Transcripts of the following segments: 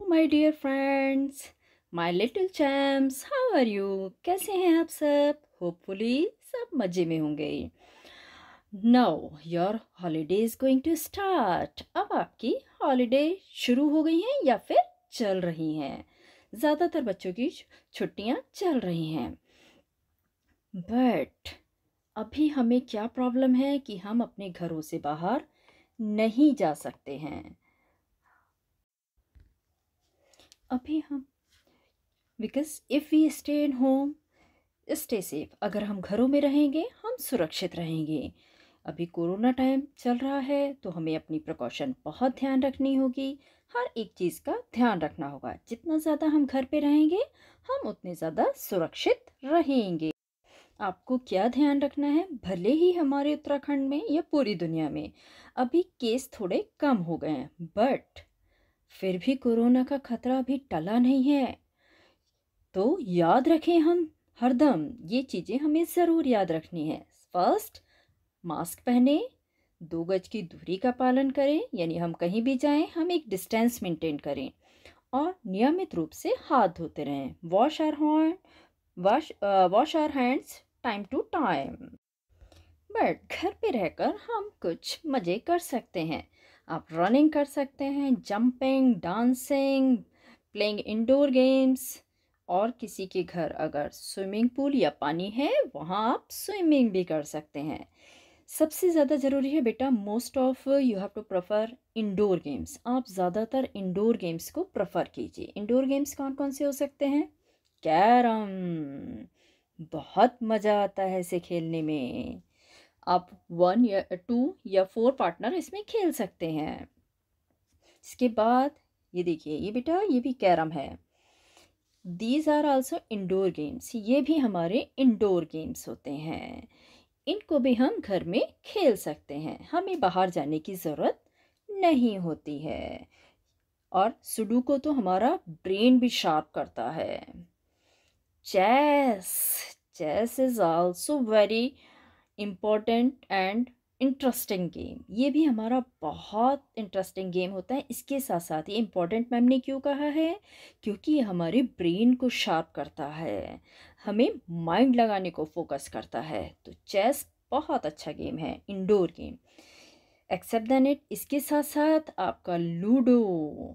My dear friends, my little champs, how are you? कैसे हैं आप सब? होपफुली सब मज़े में होंगे। Now your holiday is going to start. अब आपकी हॉलीडे शुरू हो गई हैं या फिर चल रही हैं? ज़्यादातर बच्चों की छुट्टियां चल रही हैं, बट अभी हमें क्या प्रॉब्लम है कि हम अपने घरों से बाहर नहीं जा सकते हैं। अभी हम because if we stay in home stay safe, अगर हम घरों में रहेंगे हम सुरक्षित रहेंगे। अभी कोरोना टाइम चल रहा है तो हमें अपनी प्रिकॉशन बहुत ध्यान रखनी होगी। हर एक चीज़ का ध्यान रखना होगा। जितना ज़्यादा हम घर पे रहेंगे हम उतने ज़्यादा सुरक्षित रहेंगे। आपको क्या ध्यान रखना है? भले ही हमारे उत्तराखंड में या पूरी दुनिया में अभी केस थोड़े कम हो गए हैं, बट फिर भी कोरोना का खतरा अभी टला नहीं है। तो याद रखें, हम हरदम ये चीज़ें हमें ज़रूर याद रखनी है। फर्स्ट, मास्क पहने, 2 गज की दूरी का पालन करें, यानी हम कहीं भी जाएं हम एक डिस्टेंस मेंटेन करें और नियमित रूप से हाथ धोते रहें। Wash our hands time to time. But घर पे रहकर हम कुछ मज़े कर सकते हैं। आप रनिंग कर सकते हैं, jumping, dancing, playing indoor games, और किसी के घर अगर स्विमिंग पूल या पानी है वहाँ आप स्विमिंग भी कर सकते हैं। सबसे ज़्यादा ज़रूरी है बेटा, most of you have to prefer indoor games. आप ज़्यादातर इंडोर गेम्स को प्रेफर कीजिए। इंडोर गेम्स कौन कौन से हो सकते हैं? कैरम, बहुत मज़ा आता है इसे खेलने में। आप 1 या 2 या 4 पार्टनर इसमें खेल सकते हैं। इसके बाद ये देखिए, ये बेटा ये भी कैरम है। These are also indoor games, ये भी हमारे इंडोर गेम्स होते हैं। इनको भी हम घर में खेल सकते हैं, हमें बाहर जाने की ज़रूरत नहीं होती है। और सुडोकू तो हमारा ब्रेन भी शार्प करता है। Chess, chess is also very important and interesting game. ये भी हमारा बहुत इंटरेस्टिंग गेम होता है। इसके साथ साथ ये इम्पोर्टेंट मैम ने क्यों कहा है? क्योंकि ये हमारे ब्रेन को शार्प करता है, हमें माइंड लगाने को फोकस करता है। तो चेस बहुत अच्छा गेम है, indoor game. Except than it, इसके साथ साथ आपका लूडो,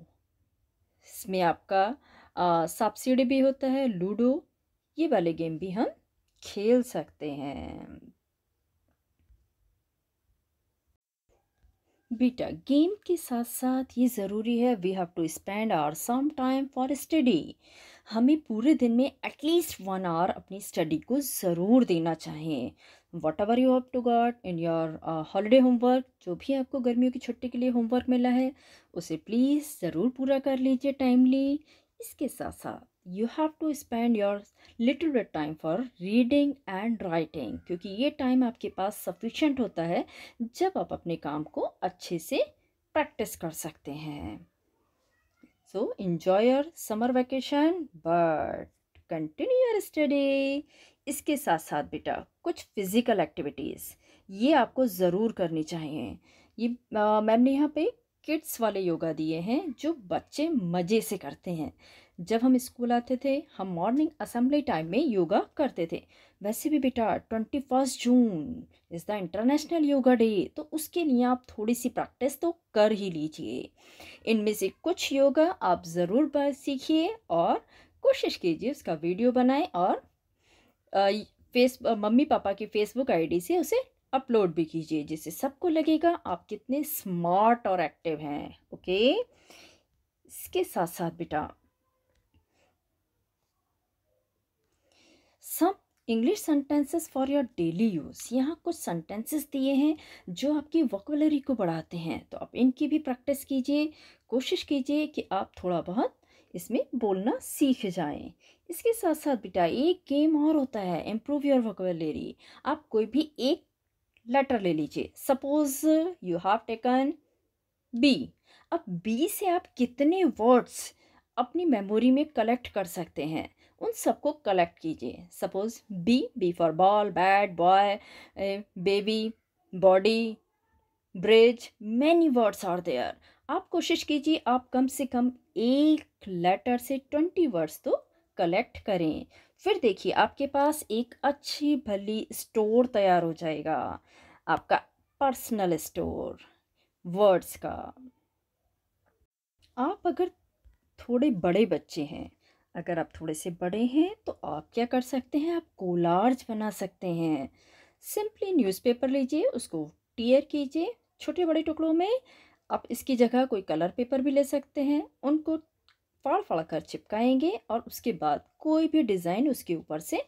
इसमें आपका सांप सीढ़ी भी होता है, लूडो, ये वाले गेम भी हम खेल सकते हैं। बेटा गेम के साथ साथ ये ज़रूरी है, we have to spend our some time for study. हमें पूरे दिन में एटलीस्ट 1 आवर अपनी स्टडी को ज़रूर देना चाहिए। Whatever you have to got in your holiday homework, जो भी आपको गर्मियों की छुट्टी के लिए होमवर्क मिला है उसे प्लीज़ ज़रूर पूरा कर लीजिए टाइमली। इसके साथ साथ you have to spend your little bit time for reading and writing, क्योंकि ये टाइम आपके पास सफिशेंट होता है जब आप अपने काम को अच्छे से प्रैक्टिस कर सकते हैं। So enjoy your summer vacation but continue your study. इसके साथ साथ बेटा कुछ फिजिकल एक्टिविटीज़ ये आपको ज़रूर करनी चाहिए। ये मैम ने यहाँ पे किड्स वाले योगा दिए हैं जो बच्चे मज़े से करते हैं। जब हम स्कूल आते थे हम मॉर्निंग असेंबली टाइम में योगा करते थे। वैसे भी बेटा 21 June is the international yoga day, तो उसके लिए आप थोड़ी सी प्रैक्टिस तो कर ही लीजिए। इनमें से कुछ योगा आप ज़रूर सीखिए और कोशिश कीजिए उसका वीडियो बनाएं और मम्मी पापा की फेसबुक आईडी से उसे अपलोड भी कीजिए, जिससे सबको लगेगा आप कितने स्मार्ट और एक्टिव हैं। ओके, इसके साथ साथ बेटा some English sentences for your daily use, यहाँ कुछ सेंटेंसेस दिए हैं जो आपकी वोकैबुलरी को बढ़ाते हैं, तो आप इनकी भी प्रैक्टिस कीजिए। कोशिश कीजिए कि आप थोड़ा बहुत इसमें बोलना सीख जाएं। इसके साथ साथ बेटा एक गेम और होता है, इम्प्रूव योर वोकैबुलरी। आप कोई भी एक लेटर ले लीजिए। Suppose you have taken B. अब बी से आप कितने वर्ड्स अपनी मेमोरी में कलेक्ट कर सकते हैं, उन सबको कलेक्ट कीजिए। Suppose B for ball, bat, boy, baby, body, bridge, many words are there. आप कोशिश कीजिए आप कम से कम एक लेटर से 20 वर्ड्स तो कलेक्ट करें। फिर देखिए आपके पास एक अच्छी भली स्टोर तैयार हो जाएगा, आपका पर्सनल स्टोर वर्ड्स का। आप अगर थोड़े बड़े बच्चे हैं, अगर आप थोड़े से बड़े हैं तो आप क्या कर सकते हैं, आप कोलार्ज बना सकते हैं। सिंपली न्यूज़पेपर लीजिए, उसको टीयर कीजिए छोटे बड़े टुकड़ों में। आप इसकी जगह कोई कलर पेपर भी ले सकते हैं, उनको फाड़ फाड़ कर चिपकाएंगे और उसके बाद कोई भी डिज़ाइन उसके ऊपर से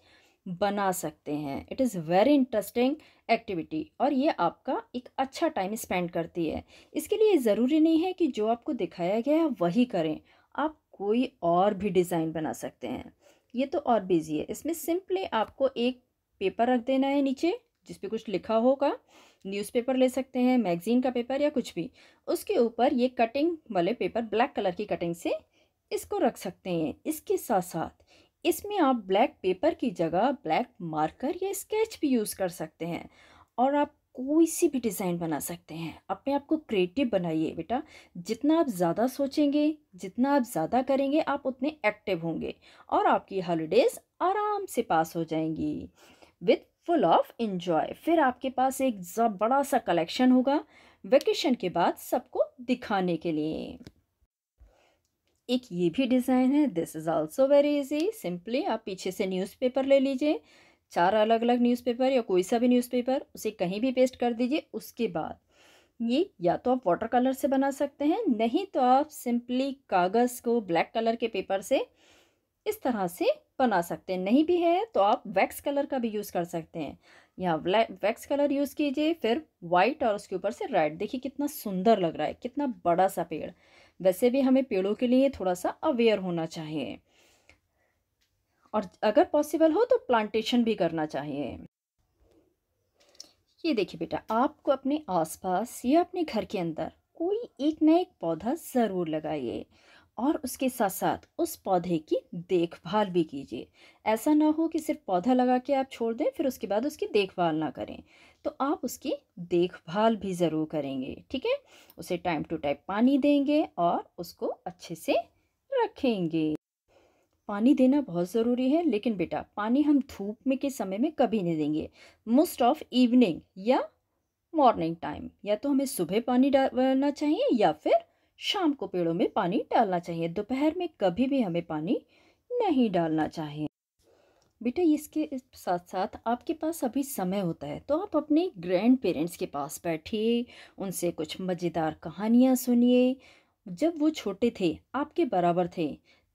बना सकते हैं। It is very interesting activity और ये आपका एक अच्छा टाइम स्पेंड करती है। इसके लिए ज़रूरी नहीं है कि जो आपको दिखाया गया है वही करें, आप कोई और भी डिज़ाइन बना सकते हैं। ये तो और बिजी है। इसमें सिंपली आपको एक पेपर रख देना है नीचे जिस पे कुछ लिखा होगा। न्यूज़पेपर ले सकते हैं, मैगज़ीन का पेपर या कुछ भी। उसके ऊपर ये कटिंग वाले पेपर ब्लैक कलर की कटिंग से इसको रख सकते हैं। इसके साथ साथ इसमें आप ब्लैक पेपर की जगह ब्लैक मार्कर या स्केच भी यूज़ कर सकते हैं और आप कोई सी भी डिज़ाइन बना सकते हैं। अपने आप को क्रिएटिव बनाइए बेटा। जितना आप ज़्यादा सोचेंगे, जितना आप ज़्यादा करेंगे, आप उतने एक्टिव होंगे और आपकी हॉलीडेज़ आराम से पास हो जाएंगी विथ फुल ऑफ इंजॉय। फिर आपके पास एक बड़ा सा कलेक्शन होगा वेकेशन के बाद सबको दिखाने के लिए। एक ये भी डिज़ाइन है, this is also very easy. Simply आप पीछे से न्यूज़पेपर ले लीजिए, 4 अलग अलग न्यूज़पेपर या कोई सा भी न्यूज़पेपर, उसे कहीं भी पेस्ट कर दीजिए। उसके बाद ये या तो आप वाटर कलर से बना सकते हैं, नहीं तो आप सिंपली कागज़ को ब्लैक कलर के पेपर से इस तरह से बना सकते हैं। नहीं भी है तो आप वैक्स कलर का भी यूज़ कर सकते हैं। यहाँ वैक्स कलर यूज़ कीजिए, फिर वाइट और उसके ऊपर से रेड। देखिए कितना सुंदर लग रहा है, कितना बड़ा सा पेड़। वैसे भी हमें पेड़ों के लिए थोड़ा सा अवेयर होना चाहिए और अगर पॉसिबल हो तो प्लांटेशन भी करना चाहिए। ये देखिए बेटा, आपको अपने आसपास या अपने घर के अंदर कोई एक ना एक पौधा ज़रूर लगाइए और उसके साथ साथ उस पौधे की देखभाल भी कीजिए। ऐसा ना हो कि सिर्फ पौधा लगा के आप छोड़ दें फिर उसके बाद उसकी देखभाल ना करें। तो आप उसकी देखभाल भी ज़रूर करेंगे, ठीक है। उसे टाइम टू टाइम पानी देंगे और उसको अच्छे से रखेंगे। पानी देना बहुत ज़रूरी है, लेकिन बेटा पानी हम धूप में के समय में कभी नहीं देंगे। मोस्ट ऑफ इवनिंग या मॉर्निंग टाइम, या तो हमें सुबह पानी डालना चाहिए या फिर शाम को पेड़ों में पानी डालना चाहिए। दोपहर में कभी भी हमें पानी नहीं डालना चाहिए। बेटा इसके साथ साथ आपके पास अभी समय होता है तो आप अपने ग्रैंड पेरेंट्स के पास बैठिए, उनसे कुछ मज़ेदार कहानियाँ सुनिए। जब वो छोटे थे, आपके बराबर थे,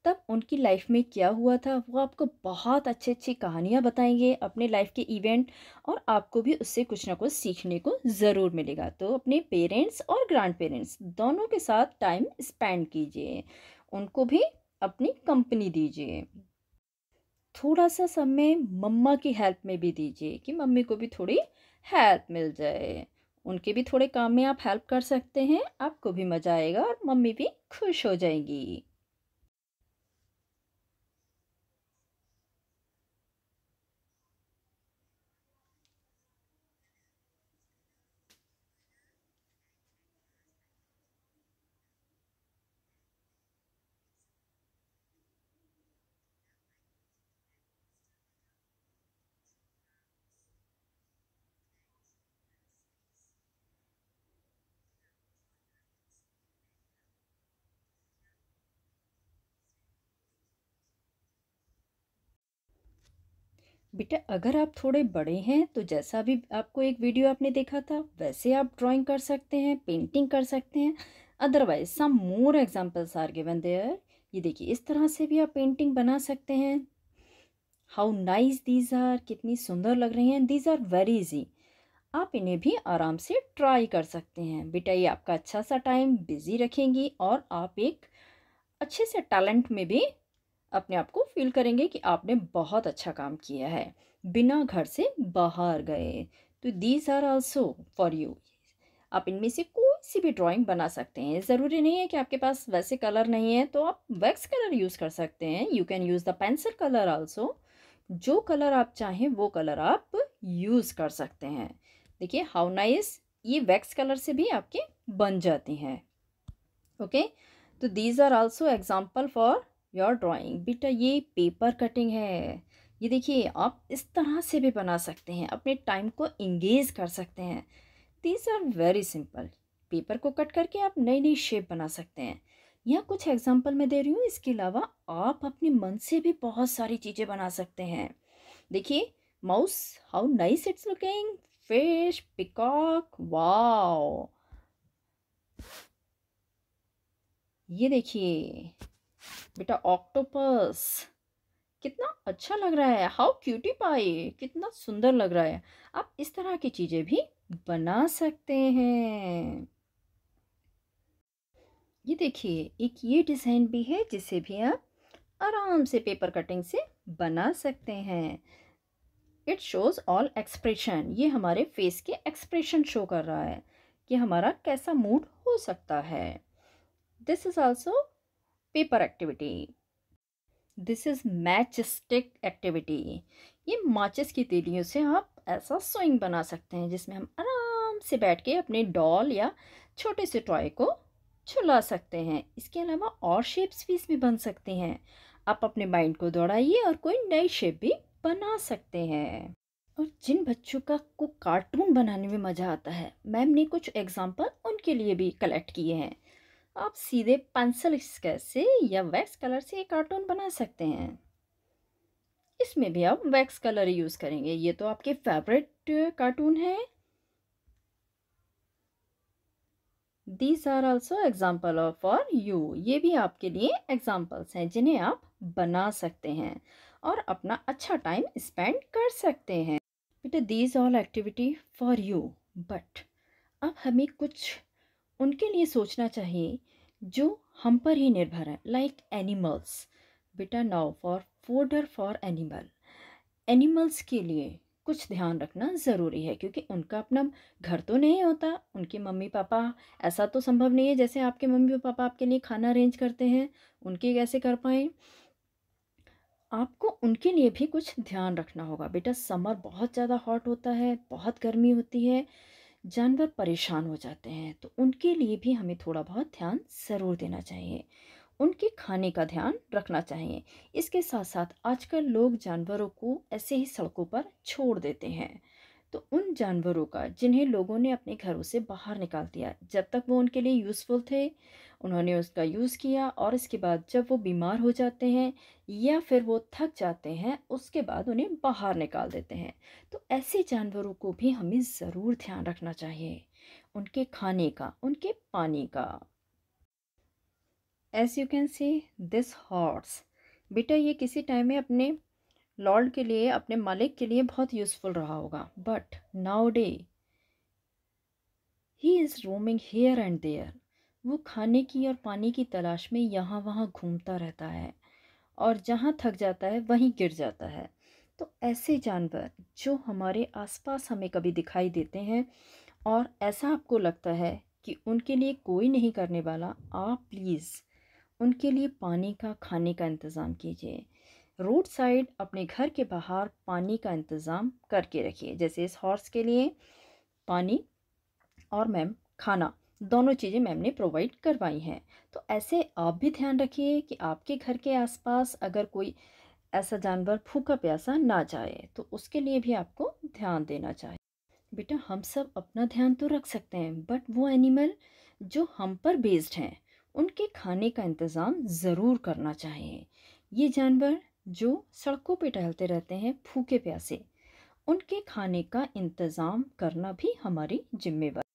तब उनकी लाइफ में क्या हुआ था वो आपको बहुत अच्छी अच्छी कहानियाँ बताएंगे, अपने लाइफ के इवेंट। और आपको भी उससे कुछ ना कुछ सीखने को ज़रूर मिलेगा। तो अपने पेरेंट्स और ग्रैंड पेरेंट्स दोनों के साथ टाइम स्पेंड कीजिए, उनको भी अपनी कंपनी दीजिए। थोड़ा सा समय मम्मा की हेल्प में भी दीजिए कि मम्मी को भी थोड़ी हेल्प मिल जाए। उनके भी थोड़े काम में आप हेल्प कर सकते हैं, आपको भी मज़ा आएगा और मम्मी भी खुश हो जाएंगी। बेटा अगर आप थोड़े बड़े हैं तो जैसा भी आपको एक वीडियो आपने देखा था वैसे आप ड्राइंग कर सकते हैं, पेंटिंग कर सकते हैं। Otherwise some more examples are given there. ये देखिए इस तरह से भी आप पेंटिंग बना सकते हैं। हाउ नाइस दीज आर, कितनी सुंदर लग रही हैं। दीज आर वेरी इजी, आप इन्हें भी आराम से ट्राई कर सकते हैं। बेटा ये आपका अच्छा सा टाइम बिजी रखेंगी और आप एक अच्छे से टैलेंट में भी अपने आप को फील करेंगे कि आपने बहुत अच्छा काम किया है बिना घर से बाहर गए। तो these are also for you. आप इनमें से कोई सी भी ड्राइंग बना सकते हैं। ज़रूरी नहीं है कि आपके पास वैसे कलर नहीं है तो आप वैक्स कलर यूज़ कर सकते हैं। You can use the pencil colour also. जो कलर आप चाहें वो कलर आप यूज़ कर सकते हैं। देखिए हाउ नाइस, ये वैक्स कलर से भी आपके बन जाती हैं। ओके, तो these are also example for your drawing. बेटा ये पेपर कटिंग है। ये देखिए आप इस तरह से भी बना सकते हैं, अपने टाइम को इंगेज कर सकते हैं। These are very simple. Paper को कट करके आप नई नई शेप बना सकते हैं। यहाँ कुछ एग्जाम्पल मैं दे रही हूँ, इसके अलावा आप अपने मन से भी बहुत सारी चीज़ें बना सकते हैं। देखिए mouse, how nice it's looking. Fish, peacock, wow. ये देखिए बेटा ऑक्टोपस, कितना अच्छा लग रहा है। हाउ क्यूटी पाई, कितना सुंदर लग रहा है। आप इस तरह की चीज़ें भी बना सकते हैं। ये देखिए एक ये डिज़ाइन भी है जिसे भी आप आराम से पेपर कटिंग से बना सकते हैं। It shows all expression. ये हमारे फेस के एक्सप्रेशन शो कर रहा है कि हमारा कैसा मूड हो सकता है। This is also paper activity. This is match stick activity. ये माचिस की तीलियों से आप ऐसा स्विंग बना सकते हैं जिसमें हम आराम से बैठ के अपने डॉल या छोटे से टॉय को छुला सकते हैं। इसके अलावा और शेप्स भी इसमें बन सकते हैं। आप अपने माइंड को दौड़ाइए और कोई नई शेप भी बना सकते हैं। और जिन बच्चों का को कार्टून बनाने में मज़ा आता है, मैम ने कुछ एग्जाम्पल उनके लिए भी कलेक्ट किए हैं। आप सीधे पेंसिल स्केच से या वैक्स कलर से एक कार्टून बना सकते हैं। इसमें भी आप वैक्स कलर यूज़ करेंगे। ये तो आपके फेवरेट कार्टून है। These are also example of for you. ये भी आपके लिए एग्जाम्पल्स हैं जिन्हें आप बना सकते हैं और अपना अच्छा टाइम स्पेंड कर सकते हैं। बेटा these all activity for you, but अब हमें कुछ उनके लिए सोचना चाहिए जो हम पर ही निर्भर है, लाइक एनिमल्स। बेटा now for fodder for animal. Animals के लिए कुछ ध्यान रखना ज़रूरी है क्योंकि उनका अपना घर तो नहीं होता। उनके मम्मी पापा, ऐसा तो संभव नहीं है जैसे आपके मम्मी पापा आपके लिए खाना अरेंज करते हैं, उनके कैसे कर पाएँ। आपको उनके लिए भी कुछ ध्यान रखना होगा। बेटा समर बहुत ज़्यादा हॉट होता है, बहुत गर्मी होती है, जानवर परेशान हो जाते हैं, तो उनके लिए भी हमें थोड़ा बहुत ध्यान ज़रूर देना चाहिए। उनके खाने का ध्यान रखना चाहिए। इसके साथ साथ आजकल लोग जानवरों को ऐसे ही सड़कों पर छोड़ देते हैं, तो उन जानवरों का जिन्हें लोगों ने अपने घरों से बाहर निकाल दिया, जब तक वो उनके लिए यूज़फुल थे उन्होंने उसका यूज़ किया, और इसके बाद जब वो बीमार हो जाते हैं या फिर वो थक जाते हैं उसके बाद उन्हें बाहर निकाल देते हैं। तो ऐसे जानवरों को भी हमें ज़रूर ध्यान रखना चाहिए, उनके खाने का, उनके पानी का। As you can see this horse. बेटा ये किसी टाइम में अपने लॉर्ड के लिए, अपने मालिक के लिए बहुत यूज़फुल रहा होगा, but now day he is roaming here and there. वो खाने की और पानी की तलाश में यहाँ वहाँ घूमता रहता है और जहाँ थक जाता है वहीं गिर जाता है। तो ऐसे जानवर जो हमारे आसपास हमें कभी दिखाई देते हैं और ऐसा आपको लगता है कि उनके लिए कोई नहीं करने वाला, आप प्लीज़ उनके लिए पानी का, खाने का इंतज़ाम कीजिए। रोड साइड अपने घर के बाहर पानी का इंतज़ाम करके रखिए। जैसे इस हॉर्स के लिए पानी और मैम खाना, दोनों चीज़ें मैम ने प्रोवाइड करवाई हैं। तो ऐसे आप भी ध्यान रखिए कि आपके घर के आसपास अगर कोई ऐसा जानवर भूखा प्यासा ना जाए तो उसके लिए भी आपको ध्यान देना चाहिए। बेटा हम सब अपना ध्यान तो रख सकते हैं, बट वो एनिमल जो हम पर बेस्ड हैं उनके खाने का इंतज़ाम ज़रूर करना चाहिए। ये जानवर जो सड़कों पे टहलते रहते हैं भूखे प्यासे, उनके खाने का इंतज़ाम करना भी हमारी जिम्मेवारी।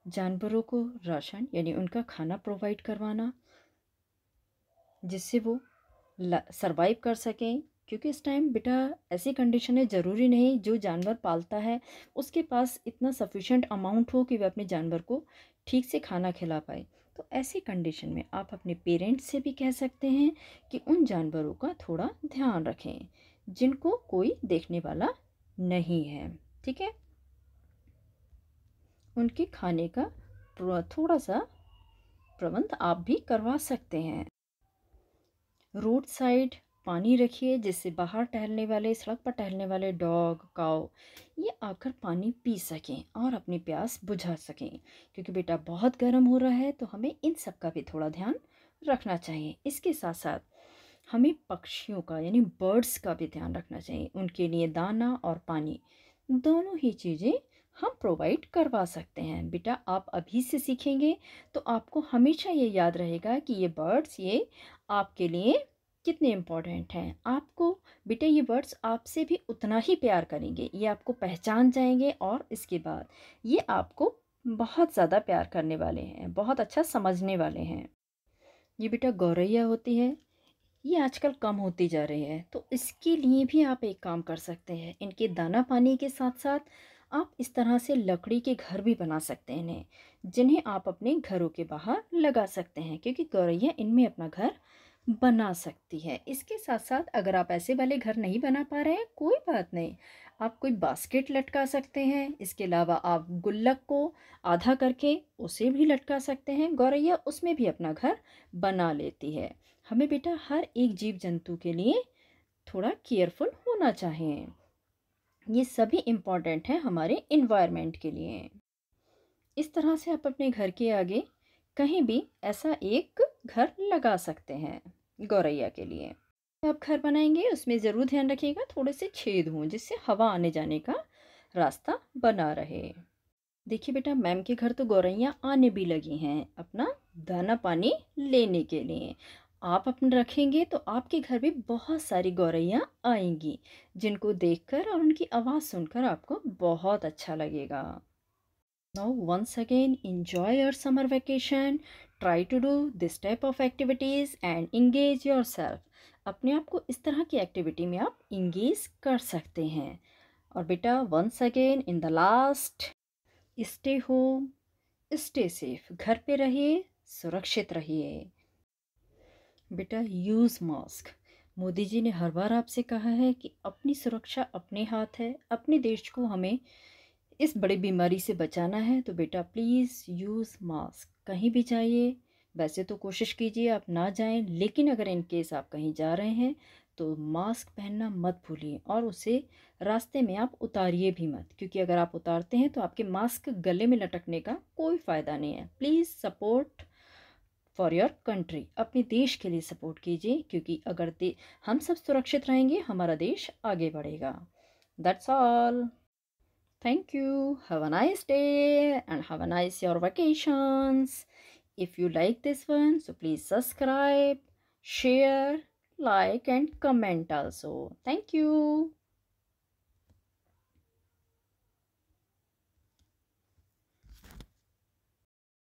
जानवरों को राशन यानी उनका खाना प्रोवाइड करवाना जिससे वो सरवाइव कर सकें, क्योंकि इस टाइम बेटा ऐसी कंडीशन है, ज़रूरी नहीं जो जानवर पालता है उसके पास इतना सफिशेंट अमाउंट हो कि वह अपने जानवर को ठीक से खाना खिला पाए। तो ऐसी कंडीशन में आप अपने पेरेंट्स से भी कह सकते हैं कि उन जानवरों का थोड़ा ध्यान रखें जिनको कोई देखने वाला नहीं है। ठीक है, उनके खाने का थोड़ा सा प्रबंध आप भी करवा सकते हैं। रोड साइड पानी रखिए, जिससे बाहर टहलने वाले, सड़क पर टहलने वाले डॉग, काऊ ये आकर पानी पी सकें और अपनी प्यास बुझा सकें। क्योंकि बेटा बहुत गर्म हो रहा है, तो हमें इन सब का भी थोड़ा ध्यान रखना चाहिए। इसके साथ साथ हमें पक्षियों का यानी बर्ड्स का भी ध्यान रखना चाहिए। उनके लिए दाना और पानी दोनों ही चीज़ें हम प्रोवाइड करवा सकते हैं। बेटा आप अभी से सीखेंगे तो आपको हमेशा ये याद रहेगा कि ये बर्ड्स ये आपके लिए कितने इम्पोर्टेंट हैं। आपको बेटा ये बर्ड्स आपसे भी उतना ही प्यार करेंगे, ये आपको पहचान जाएंगे और इसके बाद ये आपको बहुत ज़्यादा प्यार करने वाले हैं, बहुत अच्छा समझने वाले हैं। ये बेटा गौरैया होती है, ये आजकल कम होती जा रही है, तो इसके लिए भी आप एक काम कर सकते हैं। इनके दाना पानी के साथ साथ आप इस तरह से लकड़ी के घर भी बना सकते हैं इन्हें, जिन्हें आप अपने घरों के बाहर लगा सकते हैं, क्योंकि गौरैया इनमें अपना घर बना सकती है। इसके साथ साथ अगर आप ऐसे वाले घर नहीं बना पा रहे हैं, कोई बात नहीं, आप कोई बास्केट लटका सकते हैं। इसके अलावा आप गुल्लक को आधा करके उसे भी लटका सकते हैं। गौरैया उसमें भी अपना घर बना लेती है। हमें बेटा हर एक जीव जंतु के लिए थोड़ा केयरफुल होना चाहिए। ये सभी इम्पॉर्टेंट है हमारे इन्वायरमेंट के लिए। इस तरह से आप अपने घर के आगे कहीं भी ऐसा एक घर लगा सकते हैं गौरैया के लिए। आप घर बनाएंगे उसमें ज़रूर ध्यान रखिएगा थोड़े से छेद हों, जिससे हवा आने जाने का रास्ता बना रहे। देखिए बेटा मैम के घर तो गौरैया आने भी लगी हैं अपना दाना पानी लेने के लिए। आप अपने रखेंगे तो आपके घर भी बहुत सारी गौरैया आएंगी, जिनको देखकर और उनकी आवाज़ सुनकर आपको बहुत अच्छा लगेगा। Now, once again, enjoy your summer vacation. Try to do this type of activities and engage yourself. अपने आप को इस तरह की एक्टिविटी में आप इंगेज कर सकते हैं। और बेटा once again in the last, stay home, stay safe. घर पे रहिए, सुरक्षित रहिए। बेटा यूज़ मास्क। मोदी जी ने हर बार आपसे कहा है कि अपनी सुरक्षा अपने हाथ है, अपने देश को हमें इस बड़ी बीमारी से बचाना है। तो बेटा प्लीज़ यूज़ मास्क। कहीं भी जाइए, वैसे तो कोशिश कीजिए आप ना जाएं, लेकिन अगर इन केस आप कहीं जा रहे हैं तो मास्क पहनना मत भूलिए और उसे रास्ते में आप उतारिए भी मत, क्योंकि अगर आप उतारते हैं तो आपके मास्क गले में लटकने का कोई फ़ायदा नहीं है। Please support for your country. अपने देश के लिए सपोर्ट कीजिए, क्योंकि अगर हम सब सुरक्षित रहेंगे हमारा देश आगे बढ़ेगा। That's all. Thank you. Have a nice day and have a nice your vacations. If you like this one, so please subscribe, share, like and comment also. Thank you.